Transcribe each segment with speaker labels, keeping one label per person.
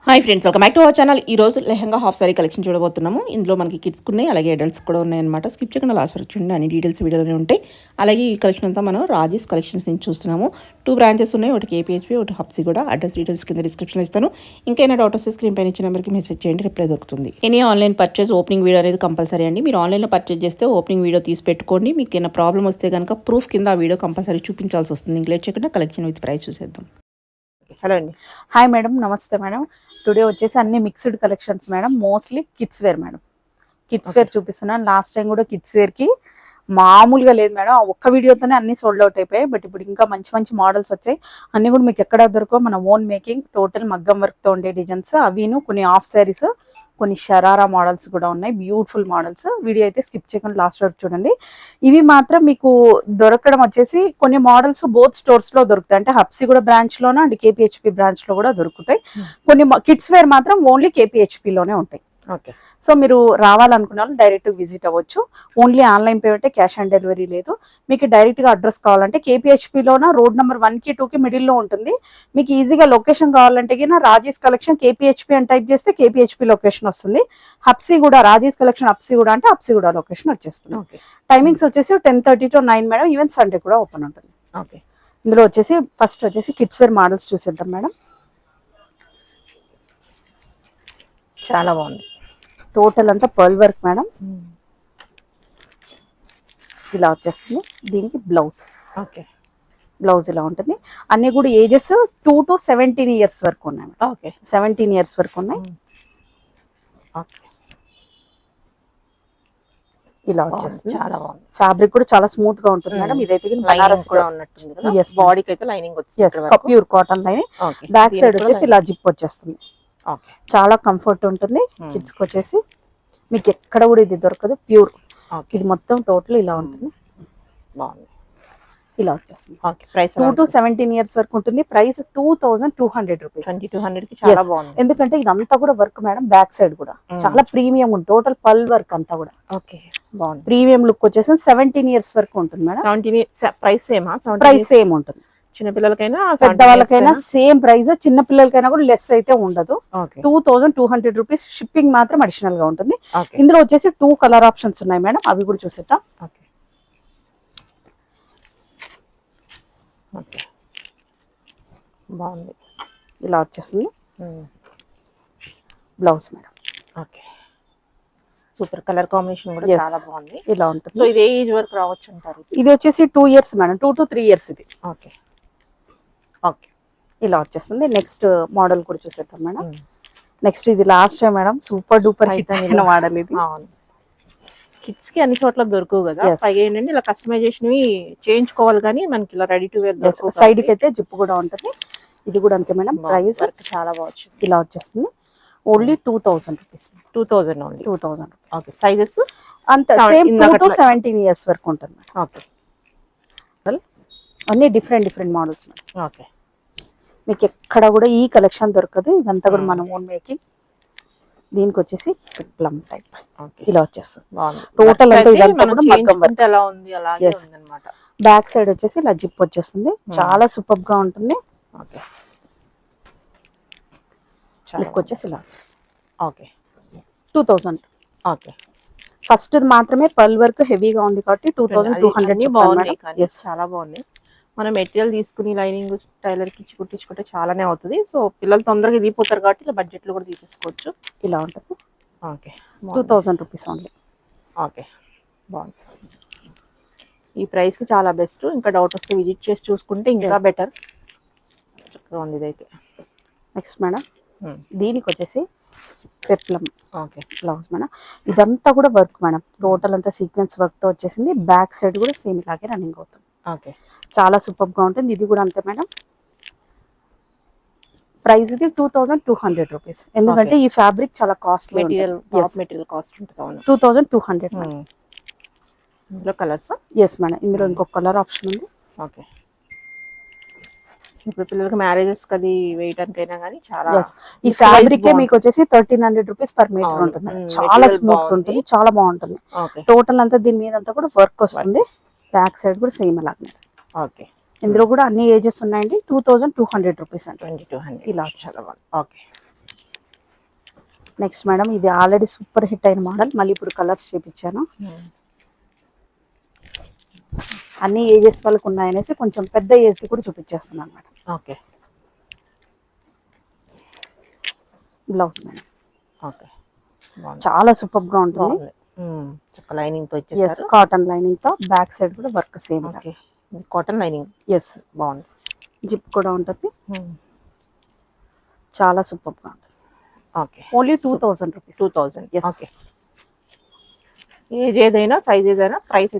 Speaker 1: Hi friends, welcome back to our channel. ఈ రోజు lehenga half sorry collection చూడబోతున్నాము. ఇందులో మనకి కిడ్స్ ఉన్నాయి, అలాగే అడల్ట్స్ కూడా ఉన్నాయన్నమాట. స్కిప్ చేయకుండా లాస్ట్ వరకు చూడండి, అన్ని డీటెయిల్స్ వీడియోలోనే ఉంటాయి. అలాగే ఈ కలెక్షన్ అంతా మనం రాజేష్ కలెక్షన్స్ నుంచి చూస్తున్నాము. 2 బ్రాంచెస్ ఉన్నాయి, ఒకటి కేపీహెచ్పీ, ఒకటి హబ్సీ కూడా. అడ్రస్ డీటెయిల్స్ కింద డిస్క్రిప్షన్లో ఇస్తాను. ఇంకైనా డౌట్ వస్తే స్క్రీన్ పైన ఇచ్చిన నెంబర్కి మెసేజ్ చేయండి, రిప్లై దొరుకుతుంది. Any online purchase opening video అనేది కంపల్సరీ అండి. మీరు ఆన్లైన్లో పర్చేస్ చేస్తే ఓపెనింగ్ వీడియో తీసి పెట్టుకోండి. మీకు ఏమైనా ప్రాబ్లం వస్తే కనుక ప్రూఫ్ కింద ఆ వీడియో కంపల్సరీ చూపించాల్సి వస్తుంది. ఇంక లేట్ చేయకుండా కలెక్షన్ విత్ ప్రైస్ చూసేద్దాం.
Speaker 2: హలో అండి. హాయ్ మేడం, నమస్తే మేడం. టుడే వచ్చేసి అన్ని mixed collections madam, mostly kids wear madam. Kids wear చూపిస్తున్నాను. లాస్ట్ టైం కూడా కిడ్స్ వేర్కి మామూలుగా లేదు మేడం, ఒక్క వీడియోతోనే అన్ని సోల్డ్ అవుట్ అయిపోయాయి. బట్ ఇప్పుడు ఇంకా మంచి మంచి మోడల్స్ వచ్చాయి. అన్ని కూడా మీకు ఎక్కడ దొరకో మన ఓన్ మేకింగ్, టోటల్ మగ్గం వర్క్తో ఉండే డిజైన్స్, అవిను కొన్ని హాఫ్ శారీస్, కొన్ని షరారా మోడల్స్ కూడా ఉన్నాయి. Beautiful models. వీడియో అయితే స్కిప్ చేయకుండా లాస్ట్ వరకు చూడండి. ఇవి మాత్రం మీకు దొరకడం వచ్చేసి కొన్ని మోడల్స్ బోత్ స్టోర్స్ లో దొరుకుతాయి. అంటే హబ్సీ కూడా బ్రాంచ్ లోనే అండ్ కేపీహెచ్పీ బ్రాంచ్ లో కూడా దొరుకుతాయి. కొన్ని కిడ్స్ వేర్ మాత్రం ఓన్లీ కేపీహెచ్పీ లోనే ఉంటాయి. ఓకే, సో మీరు రావాలనుకున్న వాళ్ళు డైరెక్ట్ విజిట్ అవ్వచ్చు. ఓన్లీ ఆన్లైన్ పేమెంటే, క్యాష్ ఆన్ డెలివరీ లేదు. మీకు డైరెక్ట్ గా అడ్రస్ కావాలంటే కేపీహెచ్పీలోన రోడ్ నెంబర్ 1కి 2కి మిడిల్లో ఉంటుంది. మీకు ఈజీగా లొకేషన్ కావాలంటే రాజేష్ కలెక్షన్ కేపీహెచ్పీ అని టైప్ చేస్తే కేపీహెచ్పీ లొకేషన్ వస్తుంది. హబ్సీ కూడా రాజేష్ కలెక్షన్ హబ్సీ కూడా అంటే హబ్సీ కూడా లొకేషన్ వచ్చేస్తుంది. టైమింగ్స్ వచ్చేసి 10:30 to 9 మేడం. ఈవెన్ సండే కూడా ఓపెన్ ఉంటుంది. ఓకే, ఇందులో వచ్చేసి ఫస్ట్ వచ్చేసి కిడ్స్ వేర్ మోడల్స్ చూసేద్దాం మేడం. చాలా బాగుంది. టోటల్ అంతా పర్ల్ వర్క్ మేడం. ఇలా వచ్చేస్తుంది. దీనికి బ్లౌజ్. ఓకే, బ్లౌజ్ ఇలా ఉంటుంది. అన్ని కూడా ఏజెస్ 2 to 17 years వరకు ఉన్నాయి. ఓకే, 17 years వరకు ఉన్నాయి. ఓకే, ఇలా వచ్చేస్తుంది. చాలా బాగుంది. ఫ్యాబ్రిక్ కూడా చాలా స్మూత్ గా ఉంటుంది మేడం. ఇదైతే బనారస్ కూడా ఉన్నట్టుంది కదా. yes, బాడీకి అయితే లైనింగ్ వచ్చింది. yes, pure cotton line. Back side వచ్చేసి ఇలా జిప్ వచ్చేస్తుంది. చాలా కంఫర్ట్ ఉంటుంది. కిడ్స్ కి వచ్చేసి మీకు ఎక్కడ కూడా ఇది దొరకదు. ప్యూర్. ఇది మొత్తం టోటల్ ఇలా ఉంటుంది. బాగుంది. ఇలా వచ్చేస్తుంది. ప్రైస్ 2 to 17 years వరకు ఉంటుంది. Price 2200 rupees. 2200 కి చాలా బాగుంది. ఎందుకంటే ఇదంతా కూడా వర్క్ మేడం. బ్యాక్ సైడ్ కూడా చాలా ప్రీమియం ఉంటుంది. టోటల్ పల్ వర్క్ అంతా కూడా. ఓకే, బాగుంది. ప్రీమియం లుక్ వచ్చేసి 17 years వరకు ఉంటుంది madam. 17 price same. Price same ఉంటుంది. చిన్నపిల్లలకైనా పెద్దవాళ్ళకైనా సేమ్ ప్రైస్. చిన్న పిల్లలకైనా కూడా లెస్ అయితే ఉండదు. 2200 రూపీస్. షిప్పింగ్ మాత్రం అడిషనల్ గా ఉంటుంది. ఇందులో వచ్చేసి 2 కలర్ ఆప్షన్స్ ఉన్నాయి మేడం, అవి కూడా చూసేద్దాం. ఓకే, బాగుంది. ఇలా వచ్చేస్తుంది blouse madam. Okay, super. Colour combination కూడా చాలా బాగుంది. ఇలా ఉంటుంది. సో ఇది ఏ ఏజ్ వరకు రావచ్చు అంటారు? ఇది వచ్చేసి 2 years మేడం. 2 to 3 years ఇది. ఓకే, ఓకే, ఇలా వచ్చేస్తుంది. నెక్స్ట్ మోడల్ కూడా చూసేద్దాం మేడం. నెక్స్ట్ ఇది last madam, super duper hit అయిన మోడల్ ఇది. కిడ్స్ కి అన్ని చోట్ల దొరకవు కదా. పైగా ఏంటంటే ఇలా కస్టమైజేషన్ చేయించుకోవాలి, కానీ మనకి ఇలా రెడీ టు వేర్. సైడ్ కి అయితే జిప్ కూడా ఉంటుంది. ఇది కూడా అంతే మేడం. ప్రైస్ చాలా బాగుంది. ఇలా వచ్చేస్తుంది. Only 2000 rupees. 2000 only. 2000 rupees. Okay, sizes అంత సేమ్ 2 to 17 years వరకు ఉంటుంది. ఓకే, అన్ని డిఫరెంట్ మోడల్స్ మేడం. ఓకే, మీకు ఎక్కడ కూడా ఈ కలెక్షన్ దొరకదు. ఇవంతా కూడా మనం ఓన్ మేకింగ్. దీనికి వచ్చేసి ప్లమ్ టైప్ ఇలా వచ్చేస్తుంది. టోటల్ అంతా ఇదంతా కూడా మగ్గం వర్క్. ఎలా ఉంది అలాగే ఉందన్నమాట. బ్యాక్ సైడ్ వచ్చేసి ఇలా జిప్ వచ్చేస్తుంది. చాలా సూపర్ గా ఉంటుంది. ఓకే, లుక్ వచ్చేసి ఇలా వచ్చేస్తుంది. ఓకే, 2000. ఓకే, ఫస్ట్ మాత్రమే పర్ల్ వర్క్ హెవీగా ఉంది కాబట్టి 2200 బాగుంది. చాలా బాగుంది. మనం మెటీరియల్ తీసుకుని లైనింగ్ టైలర్కి ఇచ్చి కుట్టించుకుంటే చాలానే అవుతుంది. సో పిల్లలు తొందరగా ఇదిపోతారు కాబట్టి ఇలా బడ్జెట్లో కూడా తీసేసుకోవచ్చు. ఇలా ఉంటుంది. Okay, 2000 rupees only. ఓకే, బాగుంది. ఈ ప్రైస్కి చాలా బెస్ట్. ఇంకా డౌట్ వస్తే విజిట్ చేసి చూసుకుంటే ఇంకా బెటర్. చక్కగా ఉంది ఇదైతే. నెక్స్ట్ మేడం, దీనికి వచ్చేసి పెప్లం. Okay, blouse madam. ఇదంతా కూడా వర్క్ మేడం. టోటల్ అంతా సీక్వెన్స్ వర్క్తో వచ్చేసింది. బ్యాక్ సైడ్ కూడా సేమ్ ఇలాగే రన్నింగ్ అవుతుంది. ఓకే, చాలా సూపర్ గా ఉంటుంది. ఇది కూడా అంతే మేడం. ప్రైస్ ఇది 2200 రూపీస్. ఎందుకంటే ఈ ఫ్యాబ్రిక్ చాలా కాస్ట్లీ. మెటీరియల్ కాస్ట్ ఉంటుంది. 2200 మేడం. ఇందులో కలర్స్? ఎస్ మేడం, ఇందులో ఇంకొక కలర్ ఆప్షన్ ఉంది. ఓకే, ఇప్పుడు పిల్లలకి మ్యారేజెస్ అది వేయడానికైనా కానీ చాలా. ఈ ఫ్యాబ్రిక్ మీకు వచ్చేసి 1300 రూపీస్ పర్ మీటర్ ఉంటుంది. చాలా స్మూత్ ఉంటుంది, చాలా బాగుంటుంది. టోటల్ అంతా దీని మీద అంతా కూడా వర్క్ వస్తుంది. బ్యాక్ సైడ్ కూడా సేమ్ అలాగే. ఓకే, ఇందులో కూడా అన్ని ఏజెస్ ఉన్నాయండి. 2200 రూపీస్ అండి. 2200 ఇలా. ఓకే, నెక్స్ట్ మేడం ఇది ఆల్రెడీ సూపర్ హిట్ అయిన మోడల్, మళ్ళీ ఇప్పుడు కలర్స్ చేపించాను. అన్ని ఏజెస్ వాళ్ళకు ఉన్నాయనేసి కొంచెం పెద్ద ఏజ్ది కూడా చూపించేస్తున్నాను madam.
Speaker 3: Okay.
Speaker 2: Blouse madam.
Speaker 3: Okay, బాగుంది.
Speaker 2: చాలా సూపర్గా ఉంటుంది.
Speaker 3: చక్క లైనింగ్తో ఇచ్చేసారు.
Speaker 2: కాటన్ లైనింగ్తో, బ్యాక్ సైడ్ కూడా work same.
Speaker 3: Okay, cotton lining.
Speaker 2: Yes,
Speaker 3: బాగుంది.
Speaker 2: జిప్ కూడా ఉంటుంది. చాలా సూపర్గా ఉంటుంది.
Speaker 3: Okay,
Speaker 2: only 2000 rupees.
Speaker 3: 2000.
Speaker 2: Yes.
Speaker 3: Okay, age ఏదైనా సైజ్ ఏదైనా
Speaker 2: ప్రైస్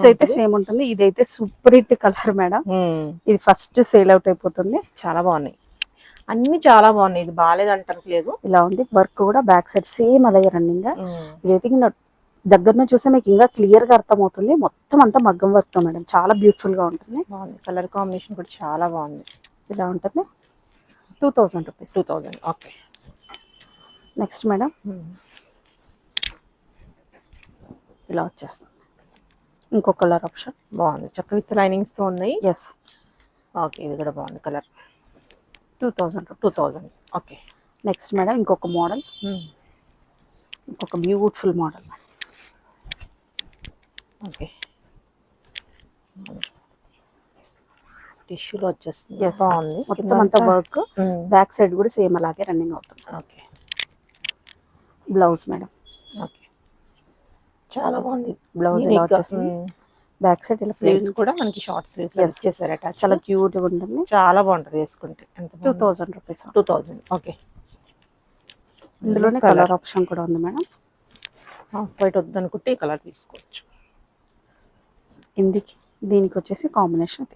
Speaker 2: అయితే సేమ్ ఉంటుంది. ఇదైతే సూపర్ హిట్ కలర్ మేడం. ఇది ఫస్ట్ సేల్ అవుట్ అయిపోతుంది.
Speaker 3: చాలా బాగున్నాయి, అన్ని చాలా బాగున్నాయి. ఇది బాగాలేదు అంటానికి లేదు.
Speaker 2: ఇలా ఉంది వర్క్ కూడా, బ్యాక్ సైడ్ సేమ్ అదే రన్నింగ్. ఇదైతే ఇంకా దగ్గర నుంచి చూస్తే మీకు ఇంకా క్లియర్ గా అర్థమవుతుంది. మొత్తం అంతా మగ్గం వర్క్ తో మేడం, చాలా బ్యూటిఫుల్ గా ఉంటుంది.
Speaker 3: బాగుంది, కలర్ కాంబినేషన్ కూడా చాలా బాగుంది.
Speaker 2: ఇలా ఉంటుంది. 2000 రూపీస్.
Speaker 3: 2000. ఓకే.
Speaker 2: నెక్స్ట్ మేడం ఇలా వచ్చేస్తుంది. ఇంకో కలర్ ఆప్షన్
Speaker 3: బాగుంది, చక్క విత్ లైనింగ్స్ తో ఉన్నాయి.
Speaker 2: ఎస్.
Speaker 3: ఓకే, ఇది కూడా బాగుంది colour.
Speaker 2: 2000 rupees.
Speaker 3: 2000. Okay.
Speaker 2: Next madam ఇంకొక మోడల్, ఇంకొక బ్యూటిఫుల్ మోడల్.
Speaker 3: ఓకే, టిష్యూలో వచ్చేస్తుంది.
Speaker 2: Yes.
Speaker 3: బాగుంది,
Speaker 2: మొత్తం అంతా వర్క్, బ్యాక్ సైడ్ కూడా సేమ్ అలాగే రన్నింగ్ అవుతుంది.
Speaker 3: ఓకే.
Speaker 2: Blouse madam.
Speaker 3: ఓకే, చాలా బాగుంది.
Speaker 2: బ్లౌజ్ ఇలా వచ్చేస్తుంది. బ్యాక్ సైడ్ ఇలా
Speaker 3: స్లీవ్స్ కూడా మనకి షార్ట్ స్లీవ్స్ ఇచ్చేసారు అటాచ్.
Speaker 2: చాలా క్యూట్ గా ఉంటుంది.
Speaker 3: చాలా బాగుంటుంది వేసుకుంటే. ఎంత
Speaker 2: 2000 రూపీస్.
Speaker 3: 2000. ఓకే.
Speaker 2: ఇందులోనే కలర్ ఆప్షన్ కూడా ఉంది మేడం.
Speaker 3: వైట్ వద్దనుకుంటే ఈ కలర్ తీసుకోవచ్చు.
Speaker 2: దీనికి వచ్చేసి combination.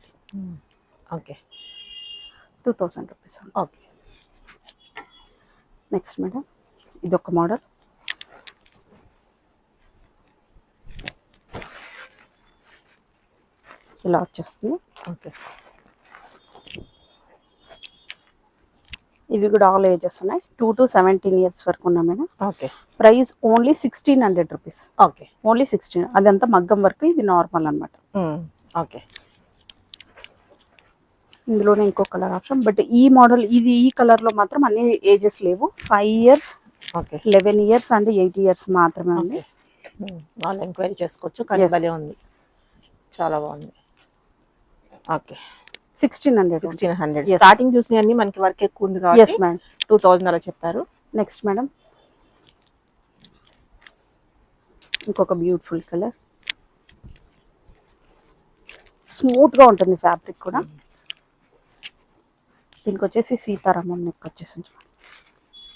Speaker 3: Okay,
Speaker 2: 2000 rupees.
Speaker 3: Okay.
Speaker 2: Next madam ఇది ఒక మోడల్. ఇలా వచ్చేస్తుంది.
Speaker 3: ఓకే,
Speaker 2: ఇది కూడా ఆల్ ఏజెస్ ఉన్నాయి. 2 to 17 ఇయర్స్ వరకు ఉన్నాయి madam.
Speaker 3: Okay.
Speaker 2: Price only 1600 rupees.
Speaker 3: Okay,
Speaker 2: only 16. అదంతా మగ్గం వర్క్, ఇది నార్మల్ అనమాట.
Speaker 3: ఓకే.
Speaker 2: ఇందులోనే ఇంకో కలర్ ఆప్షన్, బట్ ఈ మోడల్ ఈ కలర్ లో మాత్రం అన్ని ఏజెస్ లేవు. 5 years,
Speaker 3: okay,
Speaker 2: 11 years and 8 years మాత్రమే ఉంది.
Speaker 3: వాళ్ళు ఎంక్వైరీ చేసుకోవచ్చు. కానీ భలే ఉంది, చాలా బాగుంది. ఓకే,
Speaker 2: 1600.
Speaker 3: 1600. స్టార్టింగ్ చూసిన అన్ని మనకి వర్క్ ఎక్కువ ఉంది కాబట్టి
Speaker 2: ఎస్ మేడం.
Speaker 3: 2000 అలా చెప్పారు.
Speaker 2: నెక్స్ట్ మేడం ఇంకొక బ్యూటిఫుల్ కలర్, స్మూత్ గా ఉంటుంది ఫ్యాబ్రిక్ కూడా. దీనికి వచ్చేసి సీతారామం నెక్ వచ్చేసింది.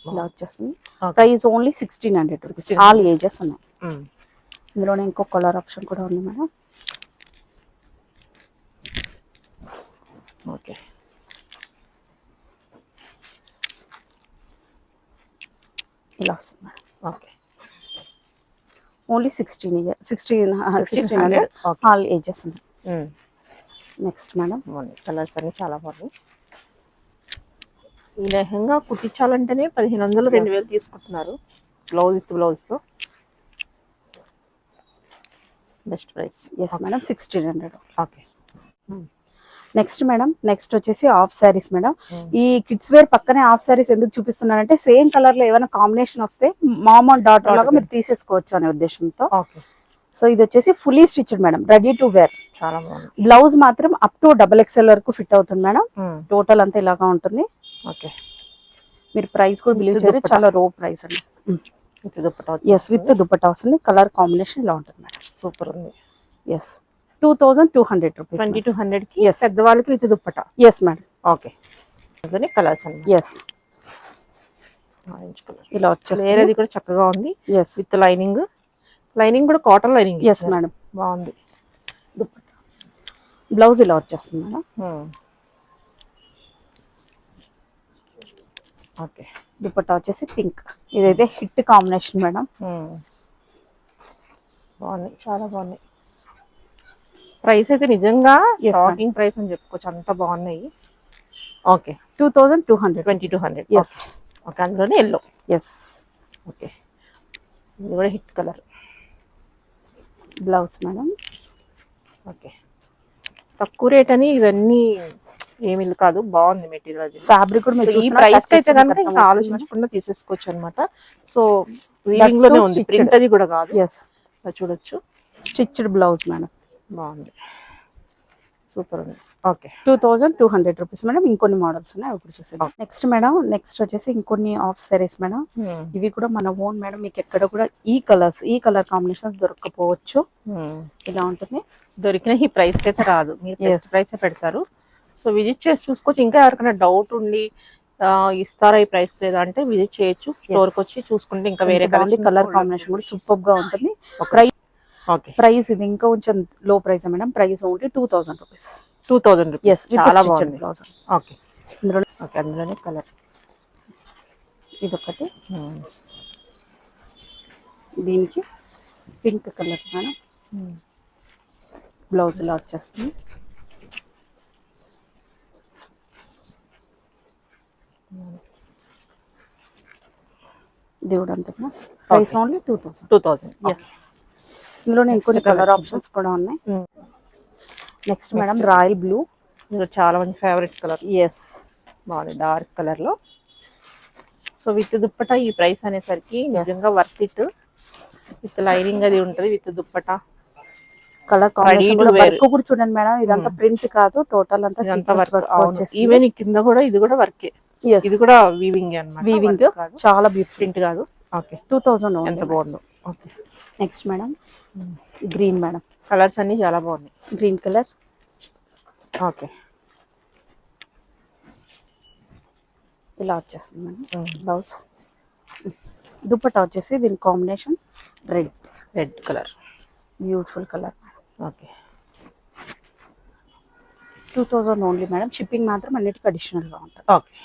Speaker 2: ఇలా వచ్చేస్తుంది. Price only 1600 rupees. All ages ఉన్నాయి. ఇందులోనే ఇంకో కలర్ ఆప్షన్ కూడా ఉంది మేడం.
Speaker 3: ఓకే,
Speaker 2: ఇలా వస్తుంది madam.
Speaker 3: Okay.
Speaker 2: Only 1600. All ages ఉన్నాయి. నెక్స్ట్ మేడం
Speaker 3: కలర్స్ అన్ని చాలా బాగున్నాయి. ఈ లెహంగా కుట్టించాలంటేనే 1500 2000 తీసుకుంటున్నారు. బ్లౌజ్ విత్ బ్లౌజ్తో best price.
Speaker 2: Yes madam, 1600.
Speaker 3: Okay.
Speaker 2: Next madam next వచ్చేసి హాఫ్ శారీస్ మేడం. ఈ కిడ్స్ వేర్ పక్కనే హాఫ్ శారీస్ ఎందుకు చూపిస్తున్నానంటే సేమ్ కలర్ లో ఏమైనా కాంబినేషన్ వస్తే మామ్ అండ్ డాటర్ లాగా మీరు తీసేసుకోవచ్చు అనే ఉద్దేశంతో.
Speaker 3: ఓకే.
Speaker 2: సో ఇది వచ్చేసి fully stitched madam, ready to wear.
Speaker 3: చాలా బాగుంది.
Speaker 2: బ్లౌజ్ మాత్రం అప్ టు XXL వరకు ఫిట్ అవుతుంది మేడం. టోటల్ అంతా ఇలాగా ఉంటుంది.
Speaker 3: ఓకే.
Speaker 2: మీరు ప్రైస్ కూడా బిలీవ్ చేయరు, చాలా లో ప్రైస్ అండి.
Speaker 3: With dupatta.
Speaker 2: Yes, with dupatta వస్తుంది. కలర్ కాంబినేషన్ ఇలా ఉంటుంది మేడం.
Speaker 3: సూపర్ ఉంది.
Speaker 2: Yes, 2200 rupees.
Speaker 3: 2200 కి పెద్దవాళ్ళకి with dupatta.
Speaker 2: Yes madam.
Speaker 3: Okay. అందులోనే కలర్స్ అన్నమాట.
Speaker 2: ఎస్,
Speaker 3: ఆరెంజ్ కలర్
Speaker 2: ఇలా వచ్చేస్తుంది.
Speaker 3: వేరేది కూడా చక్కగా ఉంది.
Speaker 2: Yes,
Speaker 3: with lining. లైనింగ్ కూడా కాటన్ లైనింగ్.
Speaker 2: ఎస్ మేడం,
Speaker 3: బాగుంది.
Speaker 2: దుపట్టా. బ్లౌజ్ ఇలా వచ్చేస్తుంది మేడం.
Speaker 3: ఓకే.
Speaker 2: దుపట్టా వచ్చేసి పింక్. ఇదైతే హిట్ కాంబినేషన్ మేడం.
Speaker 3: బాగున్నాయి, చాలా బాగున్నాయి. ప్రైస్ అయితే నిజంగా షాపింగ్ ప్రైస్ అని చెప్పుకోవచ్చు, అంత బాగున్నాయి. ఓకే.
Speaker 2: 2200.
Speaker 3: 2200.
Speaker 2: ఎస్.
Speaker 3: ఓకే. అందులోనే ఎల్లో.
Speaker 2: ఎస్.
Speaker 3: ఓకే. ఇది కూడా hit colour.
Speaker 2: Blouse madam.
Speaker 3: Okay. తక్కువ రేట్ అని ఇవన్నీ ఏమి కాదు, బాగుంది మెటీరియల్ అది.
Speaker 2: ఫ్యాబ్రిక్ కూడా మీరు
Speaker 3: ఈ
Speaker 2: చూస్తున్నా
Speaker 3: ప్రైస్
Speaker 2: touch
Speaker 3: కి అయితే
Speaker 2: చేస్తే
Speaker 3: కనుక
Speaker 2: మీకు
Speaker 3: ఇంకా
Speaker 2: అర్థమవుతుంది.
Speaker 3: ఆలోచించకుండా తీసేసుకోవచ్చు అనమాట. సో వీవింగ్ లోనే ఉంది,
Speaker 2: stitched.
Speaker 3: ప్రింట్ అది కూడా కాదు.
Speaker 2: Yes,
Speaker 3: అది చూడొచ్చు,
Speaker 2: స్టిచ్డ్ బ్లౌజ్ మేడం.
Speaker 3: బాగుంది, సూపర్ ఉంది. Okay
Speaker 2: 2200 rupees madam. ఇంకొన్ని మోడల్స్ ఉన్నాయి, ఇప్పుడు చూసేద్దాం. నెక్స్ట్ మేడం, నెక్స్ట్ వచ్చేసి ఇంకొన్ని ఆఫ్ సారీస్ మేడం. ఇవి కూడా మన ఓన్ మేడం. మీకు ఎక్కడ కూడా ఈ కలర్ కాంబినేషన్స్ దొరకకపోవచ్చు. ఇలా ఉంటుంది.
Speaker 3: దొరికిన ఈ ప్రైస్ కి అయితే రాదు, మీరు బెస్ట్ ప్రైస్ పెడతారు. సో విజిట్ చేసి చూసుకోవచ్చు. ఇంకా ఎవరికైనా డౌట్ ఉండి ఇస్తారా ఈ ప్రైస్ లేదా అంటే విజిట్ చేయొచ్చు, స్టోర్ కి వచ్చి చూసుకుంటే ఇంకా వేరే
Speaker 2: కలర్ కాంబినేషన్ కూడా సూపర్ గా ఉంటుంది. ప్రైస్ ఇది ఇంకా కొంచెం లో price madam. Price only 2000 rupees.
Speaker 3: 2000 rupees, చాలా బాగుంది.
Speaker 2: బ్లౌజ్.
Speaker 3: ఓకే, అందులోనే కలర్
Speaker 2: ఇదొకటి, దీనికి పింక్ కలర్ మేడం. బ్లౌజ్ ఇలా వచ్చేస్తుంది. దేవుడు అంతా ప్రైస్ ఓన్లీ 2000. ఎస్, ఇందులోనే ఇంకొన్ని కలర్ ఆప్షన్స్ కూడా ఉన్నాయి. నెక్స్ట్ మేడం రాయల్ బ్లూ,
Speaker 3: చాలా మంది ఫేవరెట్ కలర్.
Speaker 2: ఎస్,
Speaker 3: బాగుంది డార్క్ కలర్ లో. సో విత్ దుప్పట ఈ ప్రైస్ అనేసరికి నిజంగా వర్త్ ఇట్. విత్ లైనింగ్ అది ఉంటది, with dupatta
Speaker 2: colour combination work కూడా చూడండి మేడం. ఇదంతా ప్రింట్ కాదు, టోటల్ అంతా వర్క్.
Speaker 3: ఈవెన్ కింద కూడా ఇది కూడా వర్కే. ఇది కూడా వీవింగ్ అన్నమాట.
Speaker 2: వీవింగ్ చాలా బ్యూటిఫుల్.
Speaker 3: ప్రింట్ కాదు. ఓకే
Speaker 2: 2000
Speaker 3: ఎంత బాగుందో. Okay
Speaker 2: next madam green madam.
Speaker 3: Colours అన్ని చాలా బాగున్నాయి.
Speaker 2: Green colour.
Speaker 3: ఓకే,
Speaker 2: ఇలా వచ్చేస్తుంది మేడం బ్లౌజ్. దుపట్టా వచ్చేసి దీని combination red
Speaker 3: colour,
Speaker 2: beautiful colour.
Speaker 3: Okay
Speaker 2: 2000 only madam. Shipping మాత్రం అన్నిటికీ అడిషనల్ గా ఉంటుంది.
Speaker 3: Okay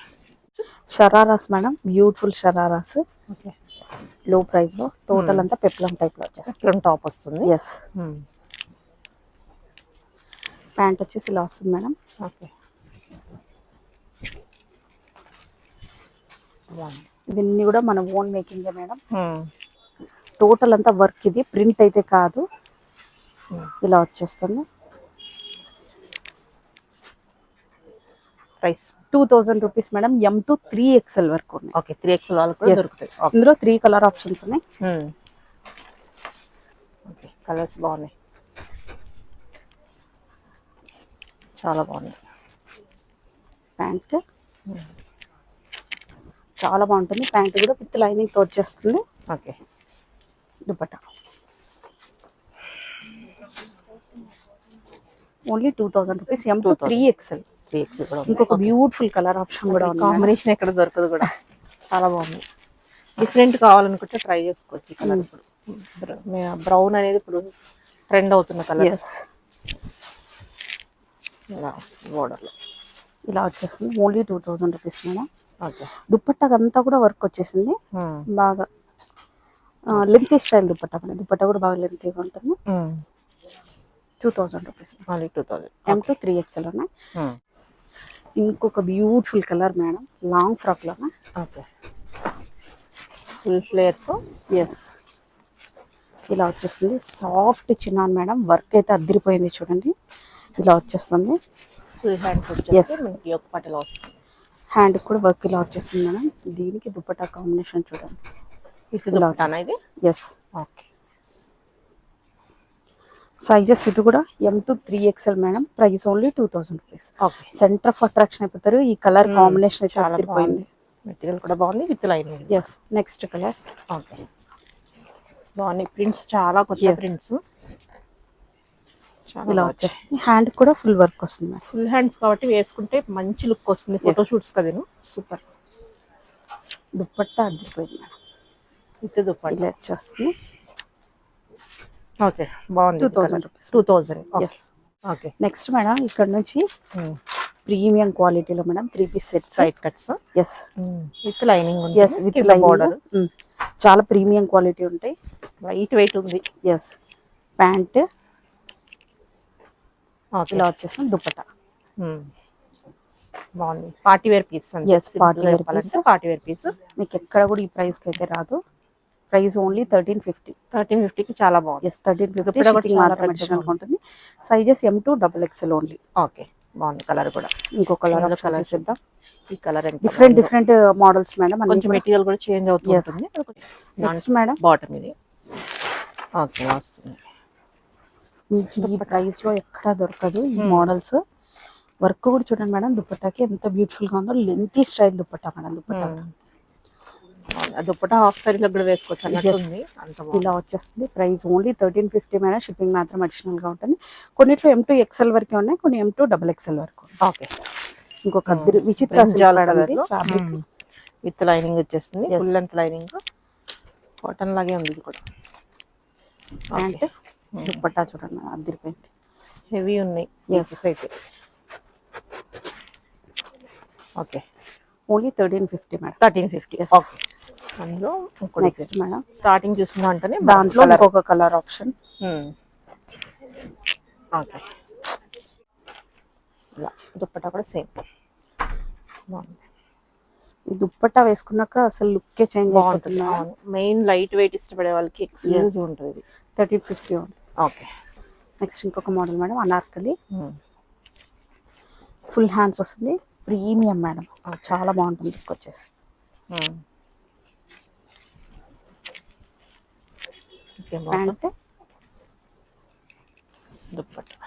Speaker 2: shararas madam, beautiful shararas.
Speaker 3: Okay
Speaker 2: లో ప్రైస్ లో, టోటల్ అంతా పెప్లం టైప్ లో వచ్చేస్తుంది.
Speaker 3: టాప్ వస్తుంది.
Speaker 2: ఎస్, ప్యాంట్ వచ్చేసి ఇలా వస్తుంది మేడం.
Speaker 3: ఓకే,
Speaker 2: ఇవన్నీ కూడా మన ఓన్ మేకింగ్ మేడం. టోటల్ అంతా వర్క్, ఇది ప్రింట్ అయితే కాదు. ఇలా వచ్చేస్తుంది.
Speaker 3: Price
Speaker 2: 2000 rupees madam. M to 3XL వరకు ఉన్నాయి.
Speaker 3: ఓకే 3XL వాళ్ళకి కూడా దొరుకుతాయి.
Speaker 2: ఇందులో 3 కలర్ ఆప్షన్స్ ఉన్నాయి.
Speaker 3: ఓకే, కలర్స్ బాగున్నాయి, చాలా బాగున్నాయి.
Speaker 2: ప్యాంట్ చాలా బాగుంటుంది. ప్యాంట్ కూడా విత్ లైనింగ్ తో వచ్చేస్తుంది.
Speaker 3: Okay,
Speaker 2: dupatta only 2000 rupees. M to 3XL. ఇంకొక బ్యూటిఫుల్ కలర్ ఆప్షన్ కూడా ఉంది.
Speaker 3: కాంబినేషన్ ఎక్కడ దొరకదు కూడా, చాలా బాగుంది. డిఫరెంట్ కావాలనుకుంటే ట్రై చేసుకోవచ్చు. ఈ కలర్ ఇప్పుడు బ్రౌన్ అనేది ఇప్పుడు ట్రెండ్ అవుతున్న కలర్. బోర్డర్లో
Speaker 2: ఇలా వచ్చేస్తుంది. Only 2000 rupees madam.
Speaker 3: ఓకే,
Speaker 2: దుప్పట్టాకి అంతా కూడా వర్క్ వచ్చేసింది. బాగా lengthy style dupatta madam. Dupatta కూడా బాగా లెంతీగా ఉంటుంది. 2000 rupees.
Speaker 3: Only 2000.
Speaker 2: M to 3XL ఉన్నాయి. ఇంకొక beautiful colour madam, long frock లోనా.
Speaker 3: ఓకే, ఫుల్ ఫ్లేర్తో.
Speaker 2: ఎస్, ఇలా వచ్చేస్తుంది. Soft chinon madam. వర్క్ అయితే అద్దరిపోయింది చూడండి. ఇలా వచ్చేస్తుంది.
Speaker 3: ఫుల్ హ్యాండ్స్ వచ్చేసి మనకి ఒక పట్టలో వస్తుంది.
Speaker 2: హ్యాండ్ కూడా వర్క్ ఇలా వచ్చేస్తుంది మేడం. దీనికి దుపట్టా కాంబినేషన్ చూడండి.
Speaker 3: ఇది
Speaker 2: ఎస్.
Speaker 3: ఓకే,
Speaker 2: సైజెస్ ఇది కూడా M to 3XL madam. Price only 2000 rupees.
Speaker 3: Okay,
Speaker 2: centre of attraction అయిపోతారు. ఈ కలర్ కాంబినేషన్ అయితే అద్దరిపోయింది.
Speaker 3: మెటీరియల్ కూడా బాగుంది, with lining.
Speaker 2: Yes, next colour.
Speaker 3: Okay, బాగున్నాయి ప్రింట్స్, చాలా కొత్త ప్రింట్స్.
Speaker 2: ఇలా వచ్చేస్తుంది. హ్యాండ్ కూడా ఫుల్ వర్క్ వస్తుంది.
Speaker 3: ఫుల్ హ్యాండ్స్ కాబట్టి వేసుకుంటే మంచి లుక్ వస్తుంది ఫోటోషూట్స్ కదేను. సూపర్.
Speaker 2: దుపట్టా అద్దరిపోయింది మేడం.
Speaker 3: విత్ దుపట్టా
Speaker 2: ఇలా వచ్చేస్తుంది.
Speaker 3: ఓకే, బాగుంది.
Speaker 2: 2000 rupees.
Speaker 3: 2000.
Speaker 2: Yes.
Speaker 3: Okay,
Speaker 2: next madam ఇక్కడ నుంచి ప్రీమియం క్వాలిటీలో madam 3 piece set
Speaker 3: side cuts.
Speaker 2: Yes,
Speaker 3: with lining.
Speaker 2: Yes, with border. చాలా ప్రీమియం క్వాలిటీ ఉంటాయి.
Speaker 3: లైట్ వెయిట్ ఉంది.
Speaker 2: ఎస్, ప్యాంట్ ఇలా వచ్చేస్తుంది. దుపట్టా
Speaker 3: బాగుంది. Party wear piece.
Speaker 2: Yes, party wear piece.
Speaker 3: Party wear piece
Speaker 2: మీకు ఎక్కడ కూడా ఈ ప్రైస్ కి అయితే రాదు. Price only 1350.
Speaker 3: 1350కి చాలా బాగుంది.
Speaker 2: ఎస్, 1350 ఉంటుంది. Sizes M to XXL only.
Speaker 3: Okay, బాగుంది కలర్ కూడా.
Speaker 2: ఇంకో కలర్
Speaker 3: ఇందులో
Speaker 2: కలర్
Speaker 3: colours
Speaker 2: చూద్దాం.
Speaker 3: ఈ కలర్
Speaker 2: డిఫరెంట్ మోడల్స్ మేడం.
Speaker 3: కొంచెం మెటీరియల్ కూడా చేంజ్ అవుతూ
Speaker 2: Yes.
Speaker 3: ఉంటుంది.
Speaker 2: నెక్స్ట్ మేడం
Speaker 3: బాటమ్ ఇది. ఓకే వస్తుంది.
Speaker 2: మీకు ఈ ప్రైస్ లో ఎక్కడా దొరకదు ఈ మోడల్స్. వర్క్ కూడా చూడండి మేడం, దుపట్టాకి ఎంత బ్యూటిఫుల్ గా ఉందో. Lengthy style dupatta madam. Dupatta
Speaker 3: ఆ దుప్పటా హాఫ్ సారీలో కూడా వేసుకోవచ్చు అన్నట్టుంది. అంత
Speaker 2: ఇలా వచ్చేస్తుంది. Price only 1350 madam. షిప్పింగ్ మాత్రం అడిషనల్ గా ఉంటుంది. కొన్నిట్లో M2 XL వరకే ఉన్నాయి, కొన్ని M2 XXL వరకు.
Speaker 3: ఓకే.
Speaker 2: ఇంకొక విచిత్ర ఫ్యాబ్రిక్
Speaker 3: విత్ లైనింగ్ వచ్చేస్తుంది. ఫుల్ లెంత్ లైనింగ్, కాటన్ లాగే ఉంది ఇది కూడా.
Speaker 2: అంటే దుపట్టా చూడండి అదిరిపోయింది.
Speaker 3: హెవీ ఉన్నాయి అయితే. Okay
Speaker 2: only 1350 madam.
Speaker 3: 1350. ఓకే. అందులో
Speaker 2: నెక్స్ట్ మేడం
Speaker 3: స్టార్టింగ్ చూస్తున్నా అంటేనే
Speaker 2: దాంట్లో ఇంకొక కలర్ ఆప్షన్.
Speaker 3: ఓకే. ఇలా దుప్పట్టా కూడా సేమ్ బాగుంది.
Speaker 2: ఈ దుప్పట్టా వేసుకున్నాక అసలు లుక్కే చేంజ్ అవుతుంది.
Speaker 3: మెయిన్ లైట్ వెయిట్ ఇష్టపడే వాళ్ళకి ఎక్స్క్లూజివ్ ఉంటుంది ఇది.
Speaker 2: 1350 ఉంది.
Speaker 3: ఓకే.
Speaker 2: నెక్స్ట్ ఇంకొక model madam Anarkali. Full hands వస్తుంది. ప్రీమియం మేడం, చాలా బాగుంటుంది లుక్ వచ్చేసి. ప్యాంట్
Speaker 3: దుప్పట్టా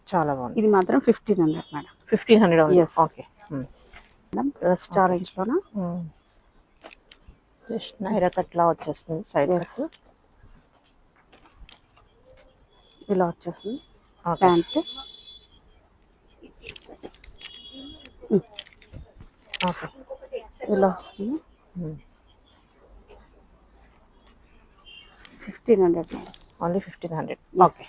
Speaker 3: చాలా బాగుంది.
Speaker 2: ఇది మాత్రం 1500 madam.
Speaker 3: 1500.
Speaker 2: Yes.
Speaker 3: Okay
Speaker 2: madam rest orange లోన
Speaker 3: జస్ట్ నైరా కట్ లా వచ్చేస్తుంది. సైడ్ కట్
Speaker 2: ఇలా వచ్చేస్తుంది. ప్యాంట్
Speaker 3: ఓకే
Speaker 2: ఇలా వస్తుంది. 1500 మేడం.
Speaker 3: ఓన్లీ 1500. ఓకే.